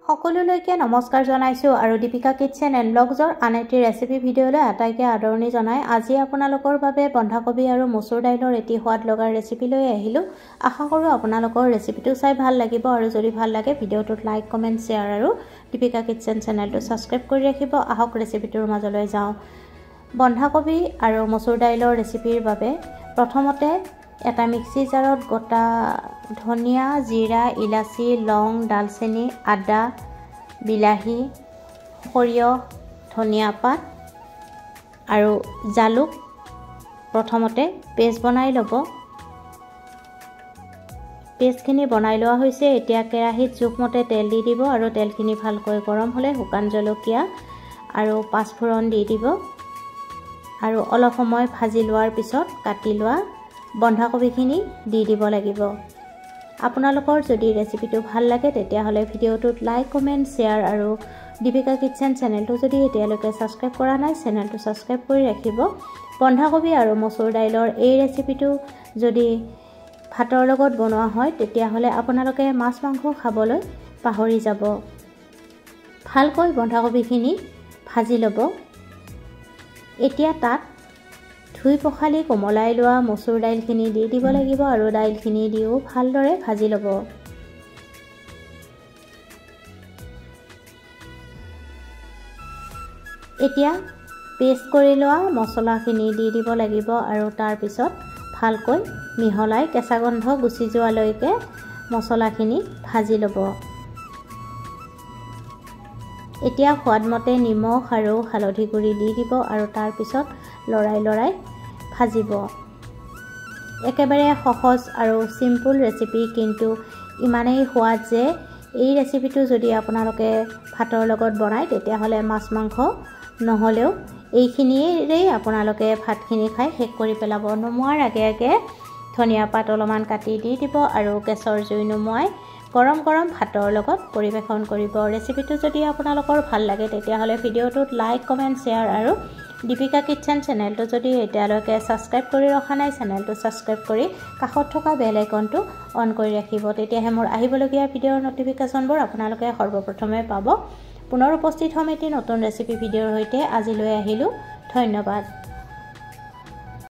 সকলোলৈকে নমস্কাৰ জনাইছো আৰু দীপিকা কিচেন এণ্ড ব্লগছৰ আন এটি ৰেচিপি ভিডিঅ'লৈ আটাইকে আদৰণি জনাই আজি আপোনালোকৰ বাবে বন্ধাকবি আৰু মচুৰ দাইলৰ এটি সোৱাদ লগা ৰেচিপি লৈ আহিলো। আশা কৰোঁ আপোনালোকৰ ৰেচিপিটো চাই ভাল লাগিব আৰু যদি ভাল লাগে ভিডিঅ'টোত লাইক কমেন্ট শ্বেয়াৰ আৰু দীপিকা কিচেন চেনেলটো সাবস্ক্ৰাইব কৰি ৰাখিব। আহক ৰেচিপিটোৰ মাজলৈ যাওঁ। বন্ধাকবি আৰু মচুৰ দাইলৰ ৰেচিপিৰ বাবে প্ৰথমতে এটা মিক্সি জাৰত গোটা ধনিয়া, জিৰা, ইলাচি, লং, দালচেনি, আদা, বিলাহী, সৰিয়হ, ধনিয়া পাত আৰু জালুক প্ৰথমতে পেষ্ট বনাই ল'ব। পেষ্টখিনি বনাই লোৱা হৈছে। এতিয়া কেৰাহীত জোখমতে তেল দি দিব আৰু তেলখিনি ভালকৈ গৰম হ'লে শুকান জলকীয়া আৰু পাঁচফোৰণ দি দিব আৰু অলপ সময় ভাজি লোৱাৰ পিছত কাটি লোৱা বন্ধাকবিখিনি দি দিব লাগিব। আপোনালোকৰ যদি ৰেচিপিটো ভাল লাগে তেতিয়াহ'লে ভিডিঅ'টোত লাইক কমেন্ট শ্বেয়াৰ আৰু দীপিকা কিচেন চেনেলটো যদি এতিয়ালৈকে সাবস্ক্ৰাইব কৰা নাই চেনেলটো সাবস্ক্ৰাইব কৰি ৰাখিব। বন্ধাকবি আৰু মচুৰ দাইলৰ এই ৰেচিপিটো যদি ভাতৰ লগত বনোৱা হয় তেতিয়াহ'লে আপোনালোকে মাছ মাংস খাবলৈ পাহৰি যাব। ভালকৈ বন্ধাকবিখিনি ভাজি ল'ব। এতিয়া তাত ধুই পখালি কোমলাই লোৱা মচুৰ দাইলখিনি দি দিব লাগিব আৰু দাইলখিনি দিও ভালদৰে ভাজি ল'ব। এতিয়া পেষ্ট কৰি লোৱা মছলাখিনি দি দিব লাগিব আৰু তাৰ পিছত ভালকৈ মিহলাই কেঁচা গন্ধ গুচি যোৱালৈকে মছলাখিনি ভাজি ল'ব। এতিয়া সোৱাদমতে নিমখ আৰু হালধি গুড়ি দি দিব আৰু তাৰ পিছত লৰাই ভাজিব। একেবাৰে সহজ আৰু সিম্পল ৰেচিপি, কিন্তু ইমানেই সোৱাদ যে এই ৰেচিপিটো যদি আপোনালোকে ভাতৰ লগত বনায় তেতিয়াহ'লে মাছ মাংস নহ'লেও এইখিনিৰেই আপোনালোকে ভাতখিনি খাই শেষ কৰি পেলাব। নমোৱাৰ আগে আগে ধনিয়া পাত অলপমান কাটি দি দিব আৰু গেছৰ জুই নুমুৱাই গৰম গৰম ভাতৰ লগত পৰিৱেশন কৰিব। ৰেচিপিটো যদি আপোনালোকৰ ভাল লাগে তেতিয়াহ'লে ভিডিঅ'টোত লাইক কমেন্ট শ্বেয়াৰ আৰু দীপিকা কিচেন চেনেলটো যদি এতিয়ালৈকে সাবস্ক্ৰাইব কৰি ৰখা নাই চেনেলটো সাবস্ক্ৰাইব কৰি কাষত থকা বেল আইকনটো অন কৰি ৰাখিব। তেতিয়াহে মোৰ আহিবলগীয়া ভিডিঅ'ৰ নটিফিকেশ্যনবোৰ আপোনালোকে সৰ্বপ্ৰথমে পাব। পুনৰ উপস্থিত হ'ম এটি নতুন ৰেচিপি ভিডিঅ'ৰ সৈতে। আজিলৈ আহিলোঁ। ধন্যবাদ।